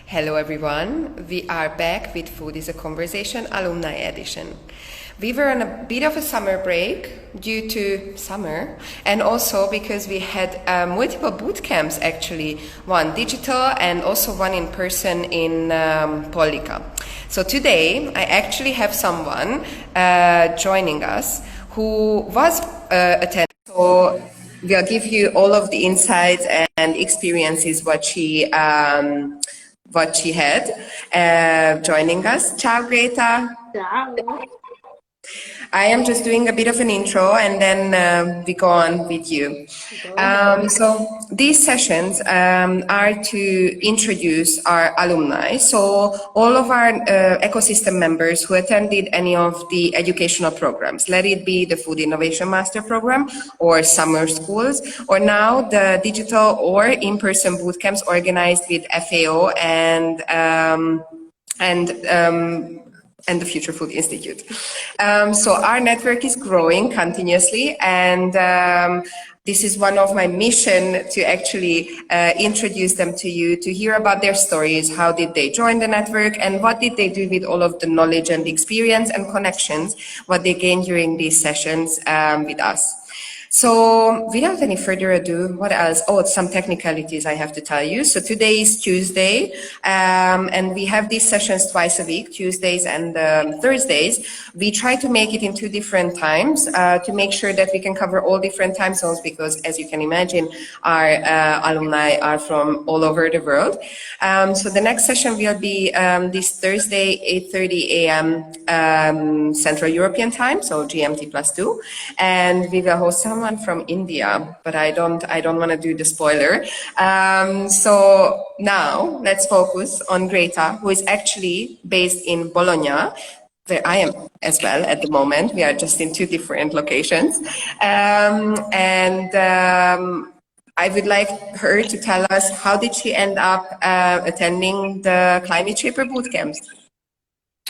Hello everyone, we are back with Food is a Conversation Alumni Edition. We were on a bit of a summer break due to summer and also because we had multiple boot camps actually, one digital and also one in person in Pollica. So today I actually have someone joining us who was attending. So we'll give you all of the insights and experiences what she had joining us. Ciao, Greta. Ciao. I am just doing a bit of an intro and then we go on with you. So these sessions are to introduce our alumni. So all of our ecosystem members who attended any of the educational programs, let it be the Food Innovation Master Program or summer schools, or now the digital or in-person boot camps organized with FAO and the Future Food Institute. So our network is growing continuously, and this is one of my mission to actually introduce them to you, to hear about their stories, how did they join the network, and what did they do with all of the knowledge and experience and connections, what they gained during these sessions with us. So without any further ado, what else? Oh, some technicalities I have to tell you. So today is Tuesday, and we have these sessions twice a week, Tuesdays and Thursdays. We try to make it in two different times to make sure that we can cover all different time zones because, as you can imagine, our alumni are from all over the world. So the next session will be this Thursday, 8:30 a.m. Central European time, so GMT +2, and we will host someone from India, but I don't want to do the spoiler. So now let's focus on Greta, who is actually based in Bologna, where I am as well at the moment. We are just in two different locations. I would like her to tell us how did she end up attending the Climate Shaper boot camps.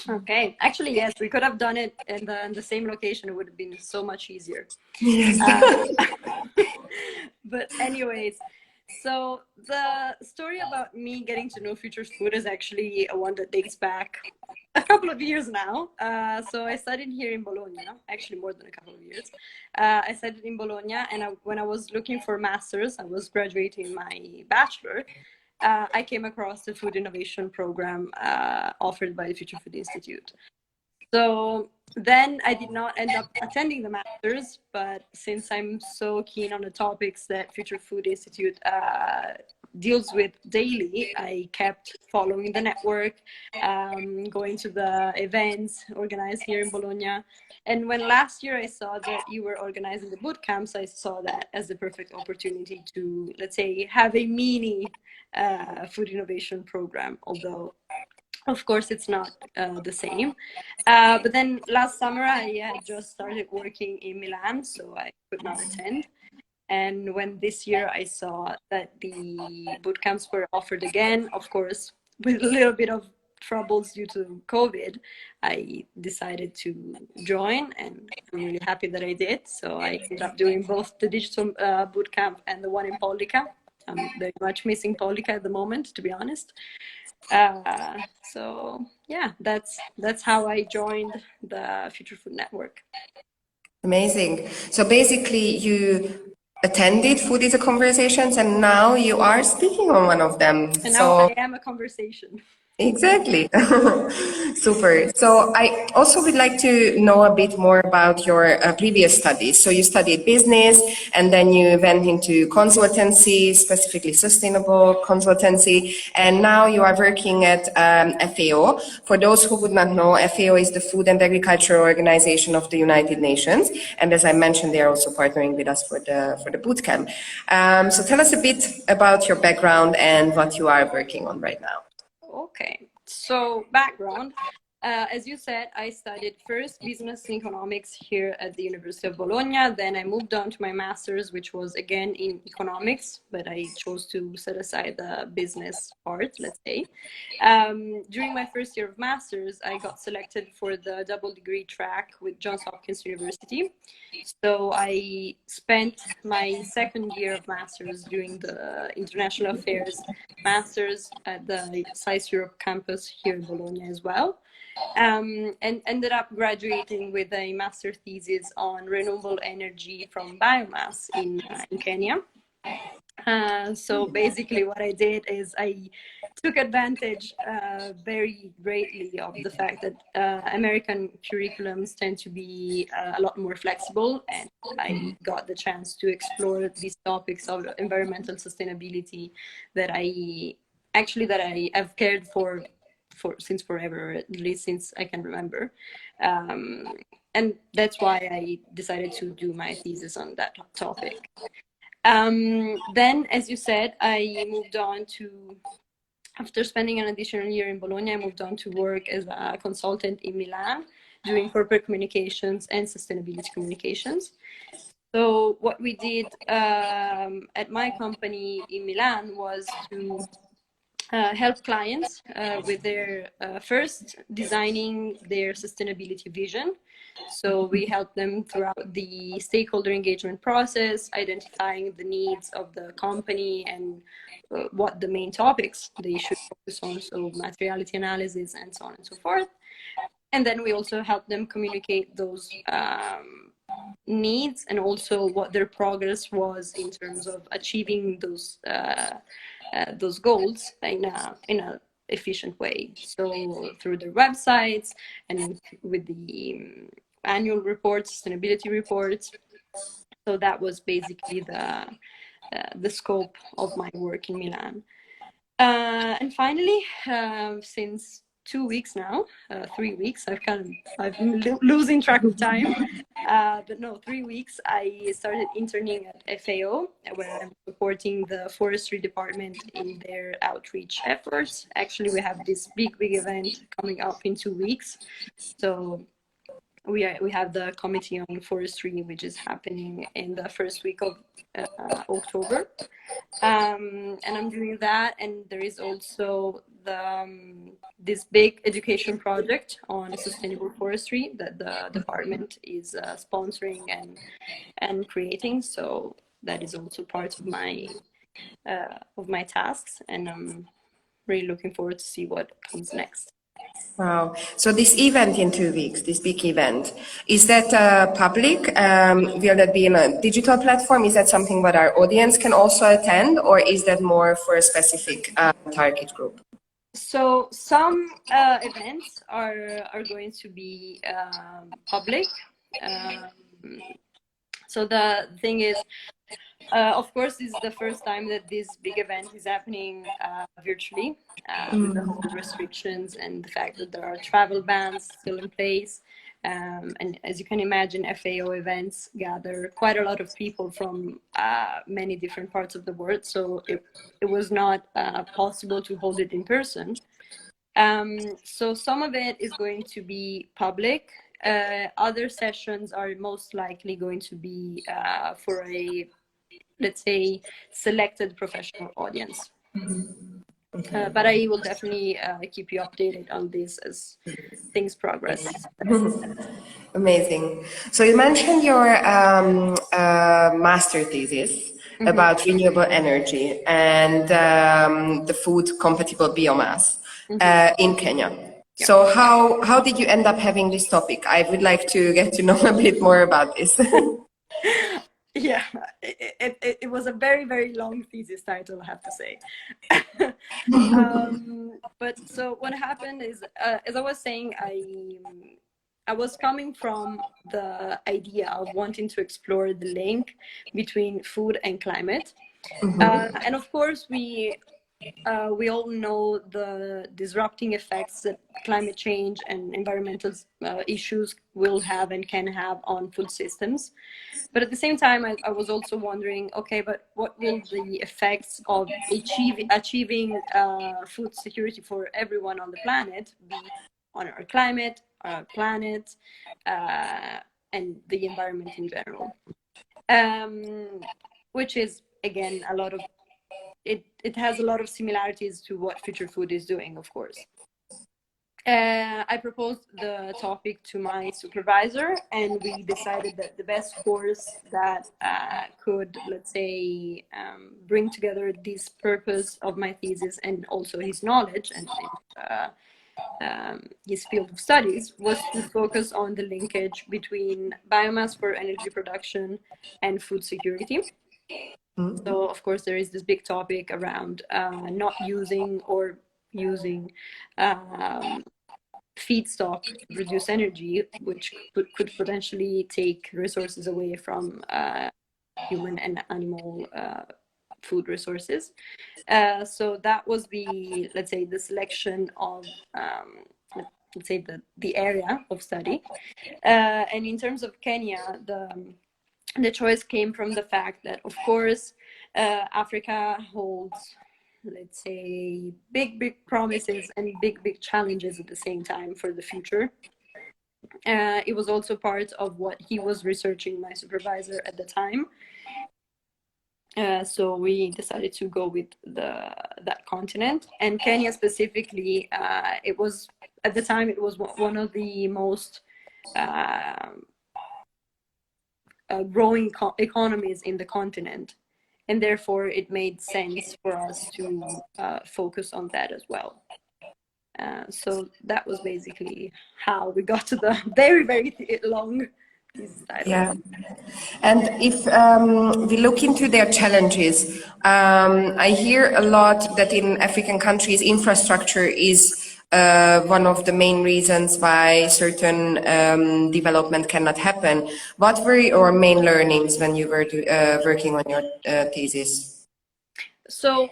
Okay, actually, yes, we could have done it in the same location. It would have been so much easier. Yes. But anyways, so the story about me getting to know Futures Food is actually one that dates back a couple of years now. So I studied here in Bologna, actually more than a couple of years. I studied in Bologna, and when I was looking for a master's, I was graduating my bachelor. I came across the food innovation program offered by the Future Food Institute. So then I did not end up attending the master's, but since I'm so keen on the topics that Future Food Institute deals with daily, I kept following the network, going to the events organized here in Bologna. And when last year I saw that you were organizing the boot camps, I saw that as the perfect opportunity to, let's say, have a mini food innovation program, although of course it's not the same. But then last summer I had just started working in Milan, so I could not attend. And when this year I saw that the boot camps were offered again, of course, with a little bit of troubles due to COVID, I decided to join, and I'm really happy that I did. So I ended up doing both the digital boot camp and the one in Pollica. I'm very much missing Pollica at the moment, to be honest. So yeah, that's how I joined the Future Food Network. Amazing. So basically you attended Food is a Conversations and now you are speaking on one of them. And now I am a conversation. Exactly. Super. So I also would like to know a bit more about your previous studies. So you studied business and then you went into consultancy, specifically sustainable consultancy, and now you are working at FAO. For those who would not know, FAO is the Food and Agriculture Organization of the United Nations, and as I mentioned, they are also partnering with us for the boot camp. So tell us a bit about your background and what you are working on right now. Okay, so background. As you said, I studied first business and economics here at the University of Bologna. Then I moved on to my master's, which was again in economics, but I chose to set aside the business part, let's say. During my first year of master's, I got selected for the double degree track with Johns Hopkins University. So I spent my second year of master's doing the international affairs master's at the SAIS Europe campus here in Bologna as well. And ended up graduating with a master thesis on renewable energy from biomass in Kenya. So basically what I did is I took advantage very greatly of the fact that American curriculums tend to be a lot more flexible, and I got the chance to explore these topics of environmental sustainability that I have cared for since forever, at least since I can remember. And that's why I decided to do my thesis on that topic. Then, as you said, I moved on to, after spending an additional year in Bologna, I moved on to work as a consultant in Milan, doing corporate communications and sustainability communications. So what we did at my company in Milan was to help clients with their first designing their sustainability vision. So we help them throughout the stakeholder engagement process, identifying the needs of the company and what the main topics they should focus on, so materiality analysis and so on and so forth. And then we also help them communicate those needs and also what their progress was in terms of achieving those goals in a efficient way. So through their websites and with the annual reports, sustainability reports. So that was basically the scope of my work in Milan. And finally, since 2 weeks now, 3 weeks, I'm losing track of time. But no, 3 weeks, I started interning at FAO, where I'm supporting the forestry department in their outreach efforts. Actually, we have this big event coming up in 2 weeks. So we have the committee on forestry, which is happening in the first week of October. And I'm doing that. And there is also this big education project on sustainable forestry that the department is sponsoring and creating. So that is also part of my tasks, and I'm really looking forward to see what comes next. Wow. So this event in 2 weeks, this big event, is that public? Will that be in a digital platform? Is that something that our audience can also attend, or is that more for a specific target group? So some events are going to be public. So the thing is, of course, this is the first time that this big event is happening virtually, with the whole restrictions and the fact that there are travel bans still in place. And as you can imagine, FAO events gather quite a lot of people from many different parts of the world. So it was not possible to hold it in person. So some of it is going to be public. Other sessions are most likely going to be for a, let's say, selected professional audience. Okay. But I will definitely keep you updated on this as things progress. Amazing. So you mentioned your master thesis about renewable energy and the food compatible biomass in Kenya. Yeah. So how did you end up having this topic? I would like to get to know a bit more about this. Yeah, it was a very, very long thesis title, I have to say. But so what happened is, as I was saying, I was coming from the idea of wanting to explore the link between food and climate. And of course, we all know the disrupting effects that climate change and environmental issues will have and can have on food systems. But at the same time, I was also wondering, okay, but what will the effects of achieving food security for everyone on the planet be on our climate, our planet, and the environment in general. Which is, again, a lot of it has a lot of similarities to what Future Food is doing, of course. I proposed the topic to my supervisor, and we decided that the best course that could, let's say, bring together this purpose of my thesis and also his knowledge and his field of studies was to focus on the linkage between biomass for energy production and food security. So, of course, there is this big topic around not using or using feedstock to produce energy, which could potentially take resources away from human and animal food resources. So that was the, let's say, the selection of, let's say, the area of study. And in terms of Kenya, the choice came from the fact that, of course, Africa holds, let's say, big promises and big challenges at the same time for the future. It was also part of what he was researching, my supervisor at the time. So we decided to go with that continent, and Kenya specifically. It was, at the time, it was one of the most growing economies in the continent. And therefore, it made sense for us to focus on that as well. So that was basically how we got to the very long thesis title. Yeah. And if we look into their challenges, I hear a lot that in African countries, infrastructure is one of the main reasons why certain development cannot happen. What were your main learnings when you were working on your thesis? So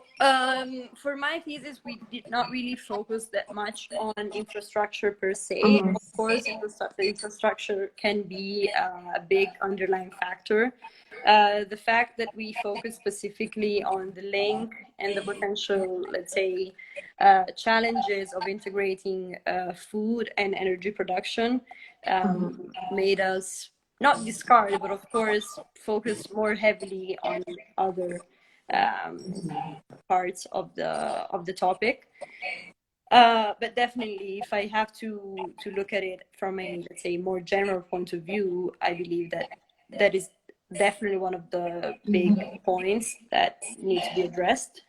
for my thesis, we did not really focus that much on infrastructure per se. Of course, the infrastructure can be a big underlying factor. The fact that we focus specifically on the link and the potential, let's say, challenges of integrating food and energy production made us not discard, but of course, focus more heavily on other parts of the topic. But definitely, if I have to look at it from a, let's say, more general point of view, I believe that is definitely one of the big points that need to be addressed.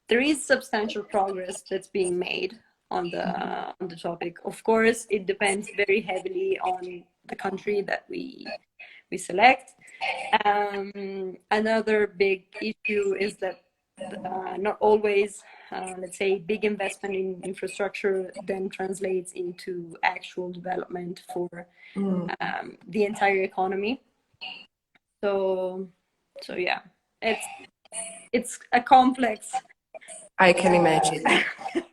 There is substantial progress that's being made on the topic. Of course, it depends very heavily on the country that we select. Another big issue is that not always, let's say, big investment in infrastructure then translates into actual development for the entire economy. So yeah, it's a complex. I can imagine.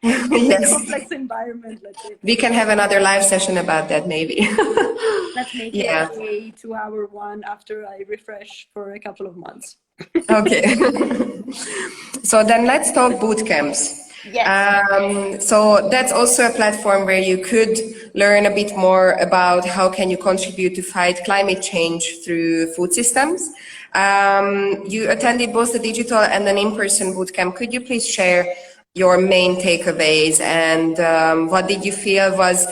Yes. Complex environment, let's say. We can have another live session about that, maybe. Let's make it a 2-hour one after I refresh for a couple of months. Okay. So then let's talk boot camps. Yes. So that's also a platform where you could learn a bit more about how can you contribute to fight climate change through food systems. You attended both the digital and an in-person boot camp. Could you please share your main takeaways and what did you feel was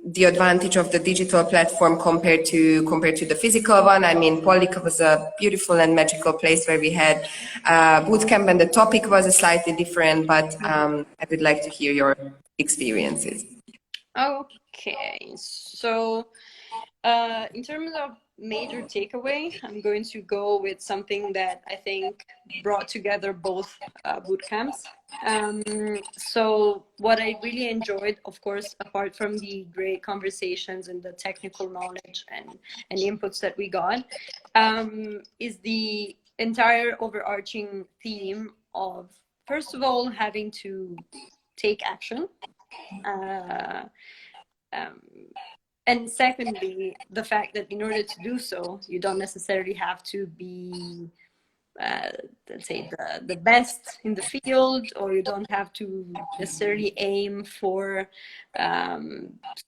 the advantage of the digital platform compared to the physical one? I mean, Pollica was a beautiful and magical place where we had boot camp, and the topic was slightly different, but I would like to hear your experiences. Okay, so in terms of major takeaway, I'm going to go with something that I think brought together both boot camps. So what I really enjoyed, of course, apart from the great conversations and the technical knowledge and inputs that we got, is the entire overarching theme of, first of all, having to take action. And secondly, the fact that in order to do so, you don't necessarily have to be let's say the best in the field, or you don't have to necessarily aim for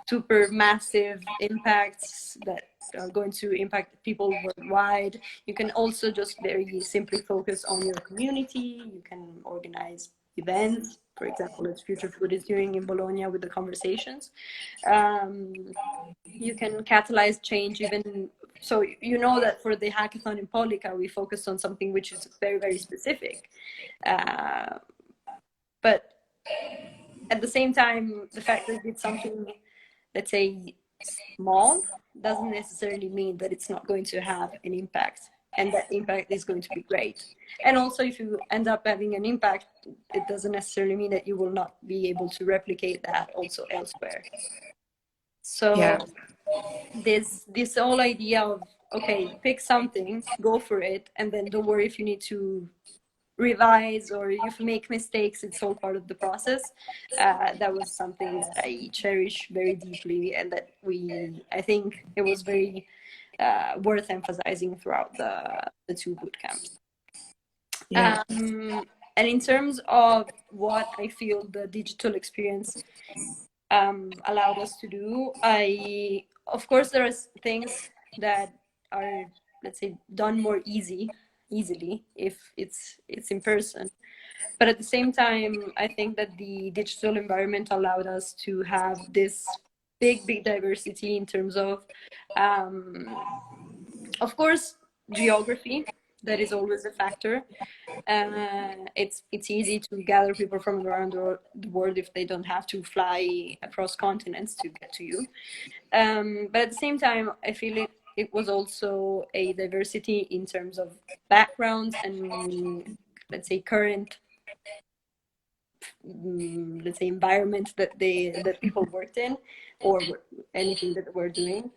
super massive impacts that are going to impact people worldwide. You can also just very simply focus on your community. You can organize events, for example, as Future Food is doing in Bologna with the conversations. You can catalyze change even. So you know that for the hackathon in Polica, we focused on something which is very, very specific. But at the same time, the fact that it's something, let's say, small, doesn't necessarily mean that it's not going to have an impact, and that impact is going to be great. And also, if you end up having an impact, it doesn't necessarily mean that you will not be able to replicate that also elsewhere. So Yeah. this whole idea of, okay, pick something, go for it, and then don't worry if you need to revise or if you make mistakes, it's all part of the process. That was something that I cherish very deeply, and that I think it was very worth emphasizing throughout the two boot camps. Yeah. And in terms of what I feel the digital experience allowed us to do, of course, there are things that are, let's say, done more easily if it's in person. But at the same time, I think that the digital environment allowed us to have this big diversity in terms of course, geography. That is always a factor. It's easy to gather people from around the world if they don't have to fly across continents to get to you. But at the same time, I feel it was also a diversity in terms of backgrounds and, let's say, current, let's say, environment that people worked in, or anything that we're doing.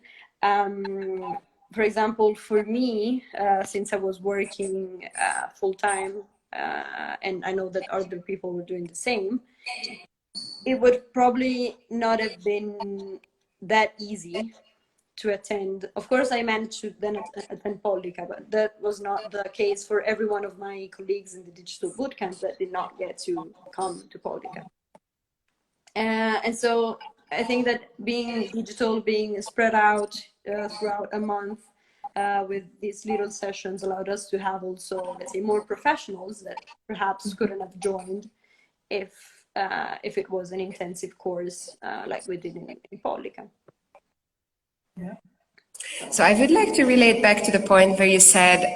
For example, for me, since I was working full-time, and I know that other people were doing the same, it would probably not have been that easy to attend. Of course, I managed to then attend Polica, but that was not the case for every one of my colleagues in the digital bootcamp that did not get to come to Polica. And so I think that being digital, being spread out throughout a month with these little sessions allowed us to have also, let's say, more professionals that perhaps couldn't have joined if it was an intensive course like we did in Polica. Yeah. So I would like to relate back to the point where you said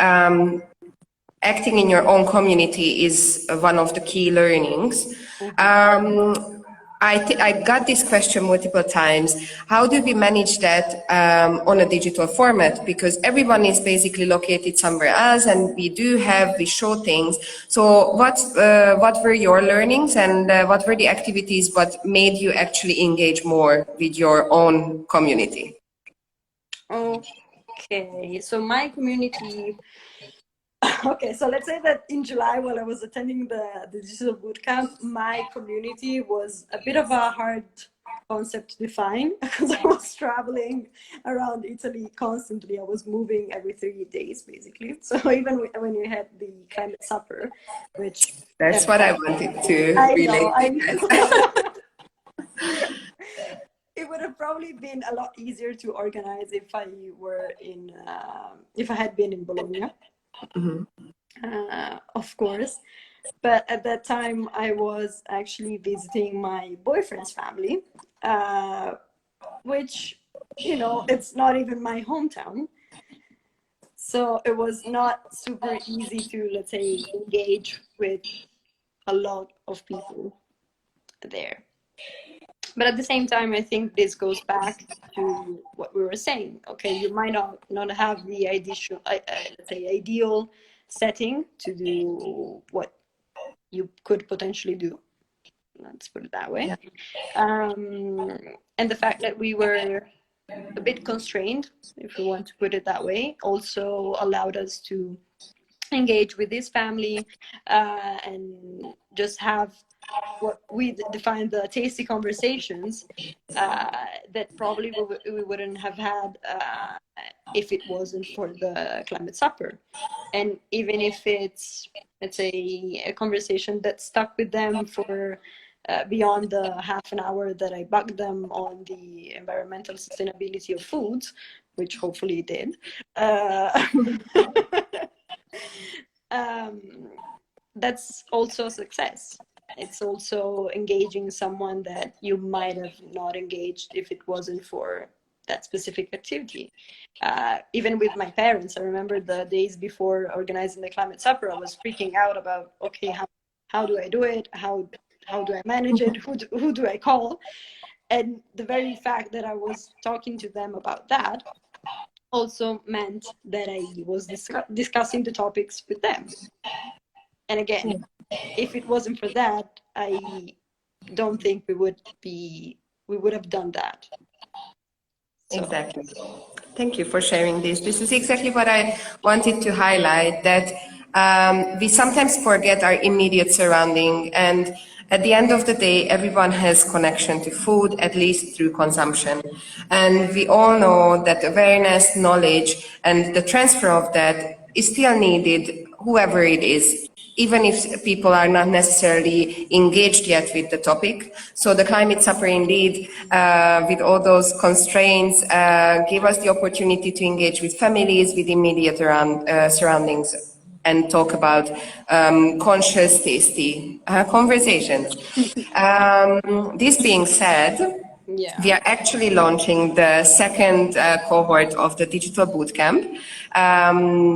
acting in your own community is one of the key learnings. I got this question multiple times. How do we manage that on a digital format? Because everyone is basically located somewhere else, and we show things. So what were your learnings, and what were the activities what made you actually engage more with your own community? Okay, so my community. Okay, so let's say that in July, while I was attending the digital bootcamp, my community was a bit of a hard concept to define because I was traveling around Italy constantly. I was moving every 3 days, basically. So even when you had the climate supper, which... That's what I wanted to relate. I know. It would have probably been a lot easier to organize if I had been in Bologna. Of course, but at that time I was actually visiting my boyfriend's family, which, you know, it's not even my hometown, so it was not super easy to, let's say, engage with a lot of people there. But at the same time, I think this goes back to what we were saying. Okay, you might not have the ideal setting to do what you could potentially do. Let's put it that way. And the fact that we were a bit constrained, if we want to put it that way, also allowed us to engage with this family and just have what we define the tasty conversations that probably we wouldn't have had if it wasn't for the climate supper. And even if it's, let's say, a conversation that stuck with them for beyond the half an hour that I bugged them on the environmental sustainability of foods, which hopefully it did. That's also a success. It's also engaging someone that you might have not engaged if it wasn't for that specific activity. Even with my parents, I remember the days before organizing the climate supper, I was freaking out about, okay, how do I do it? How do I manage it? Who do I call? And the very fact that I was talking to them about that also meant that I was discussing the topics with them. And again, if it wasn't for that, I don't think we would have done that. So. Exactly. Thank you for sharing this. This is exactly what I wanted to highlight, that we sometimes forget our immediate surrounding, and at the end of the day, everyone has connection to food, at least through consumption. And we all know that awareness, knowledge, and the transfer of that is still needed, whoever it is, even if people are not necessarily engaged yet with the topic. So the climate supper indeed, with all those constraints, gave us the opportunity to engage with families, with immediate surroundings, and talk about conscious, tasty conversations. This being said, Yeah. we are actually launching the second cohort of the digital bootcamp,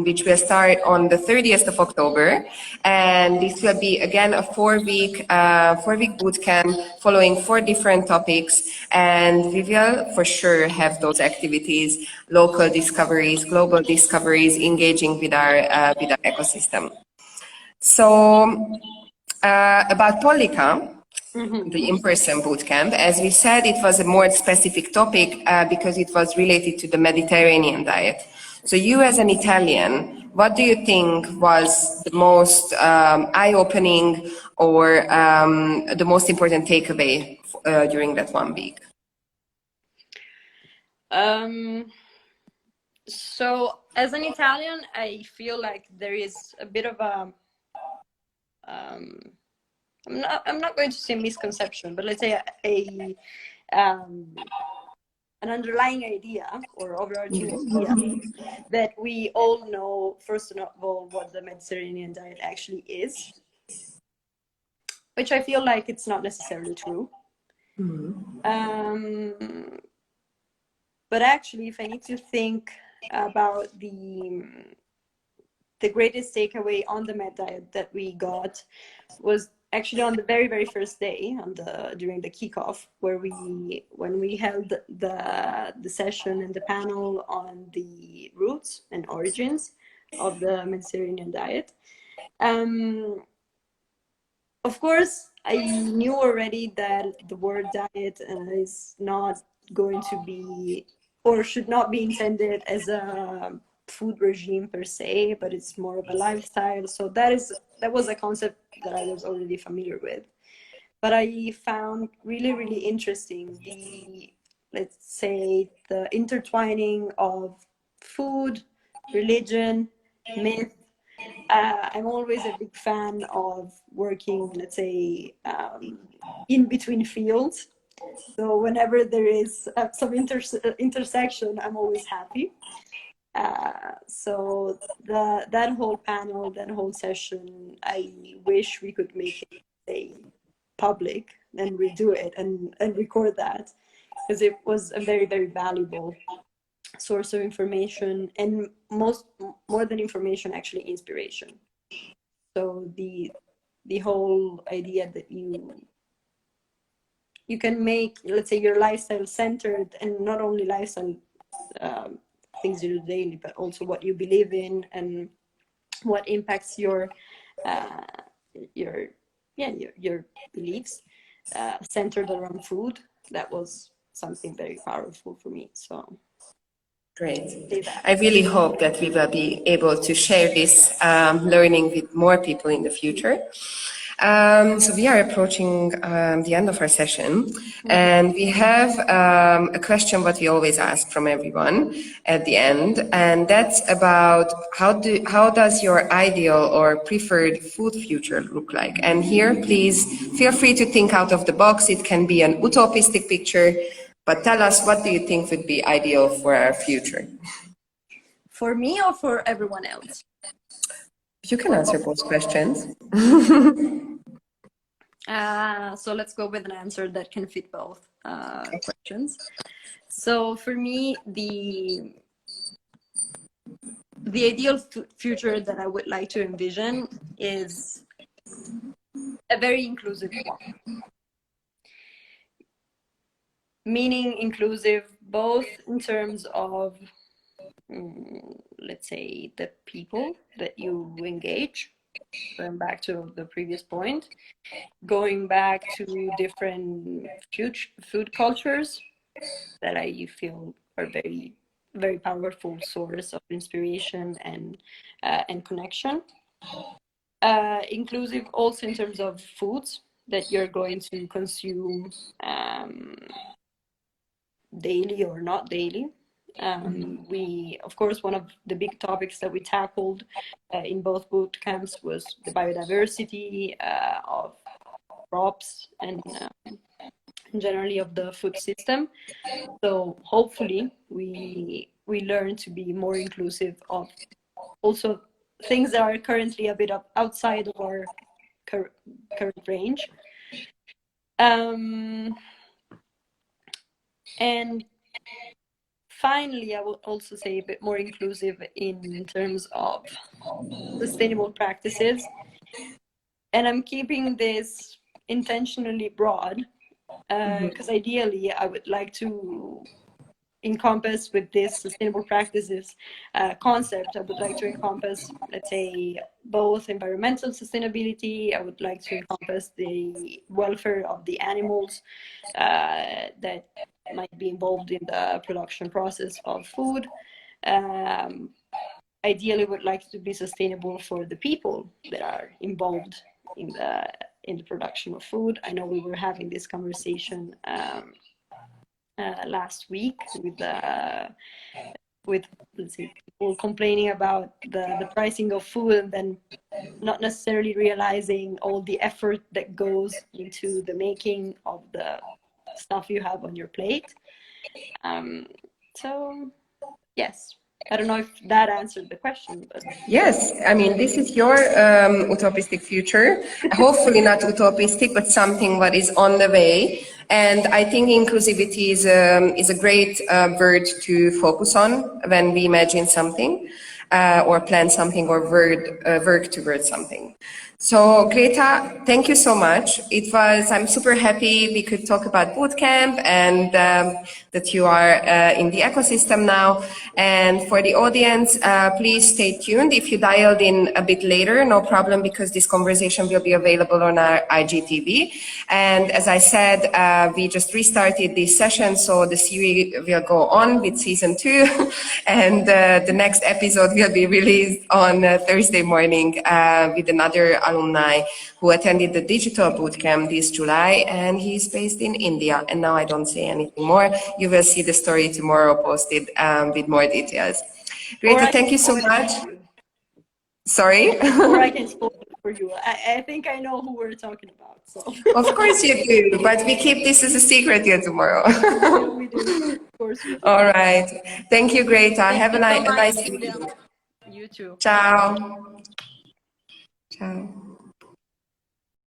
which will start on the 30th of October. And this will be, again, a four-week bootcamp following 4 different topics. And we will for sure have those activities, local discoveries, global discoveries, engaging with our ecosystem. So about Pollica, the in-person bootcamp. As we said, it was a more specific topic because it was related to the Mediterranean diet. So you as an Italian, what do you think was the most eye-opening or the most important takeaway during that 1 week? So as an Italian, I feel like there is a bit of a I'm not going to say misconception, but let's say an underlying idea or overarching idea that we all know, first of all, what the Mediterranean diet actually is, which I feel like it's not necessarily true. But actually, if I need to think about the greatest takeaway on the Med diet that we got was actually on the very, very first day, during the kickoff, when we held the session and the panel on the roots and origins of the Mediterranean diet. Of course, I knew already that the word diet is not going to be, or should not be intended as a food regime per se, but it's more of a lifestyle. So that was a concept that I was already familiar with. But I found really, really interesting let's say, the intertwining of food, religion, myth. I'm always a big fan of working, let's say, in between fields. So whenever there is some intersection, I'm always happy. So that whole panel, that whole session, I wish we could make it, say, public and redo it and record that, because it was a very, very valuable source of information, and more than information, actually inspiration. So the whole idea that you can make, let's say, your lifestyle centered, and not only lifestyle things you do daily, but also what you believe in and what impacts your beliefs centered around food. That was something very powerful for me. So Great. I really hope that we will be able to share this learning with more people in the future. So we are approaching the end of our session, and we have a question what we always ask from everyone at the end, and that's about how does your ideal or preferred food future look like? And here, please feel free to think out of the box. It can be an utopistic picture, but tell us, what do you think would be ideal for our future? For me or for everyone else? You can answer both questions. So let's go with an answer that can fit both questions. So for me, the ideal future that I would like to envision is a very inclusive one. Meaning inclusive both in terms of, let's say, the people that you engage, going back to the previous point, going back to different food cultures that I feel are very, very powerful source of inspiration and connection. Inclusive also in terms of foods that you're going to consume daily or not daily. We, of course, one of the big topics that we tackled in both boot camps was the biodiversity of crops and generally of the food system. So hopefully we learn to be more inclusive of also things that are currently a bit outside of our current range. And finally, I will also say a bit more inclusive in terms of sustainable practices. And I'm keeping this intentionally broad because ideally I would like to encompass with this sustainable practices concept. I would like to encompass, let's say, both environmental sustainability. I would like to encompass the welfare of the animals that might be involved in the production process of food. Ideally would like to be sustainable for the people that are involved in the production of food. I know we were having this conversation last week with let's say people complaining about the pricing of food and then not necessarily realizing all the effort that goes into the making of the stuff you have on your plate. So yes, I don't know if that answered the question, but yes, I mean, this is your utopistic future. Hopefully not utopistic, but something what is on the way. And I think inclusivity is a great word to focus on when we imagine something or plan something or work towards something. So Greta, thank you so much. I'm super happy we could talk about bootcamp and that you are in the ecosystem now. And for the audience, please stay tuned. If you dialed in a bit later, no problem, because this conversation will be available on our IGTV. And as I said, we just restarted this session, so the series will go on with season 2. And the next episode will be released on Thursday morning with another alumni who attended the digital bootcamp this July, and he's based in India. And now I don't say anything more. You will see the story tomorrow posted with more details. Greta, thank you so much. Sorry? Or I can spoil it for you. I think I know who we're talking about. So. Of course you do, but we keep this as a secret till tomorrow. We do. Of course we do. All right. Thank you, Greta. Have a nice evening. evening. You too. Ciao. Ciao.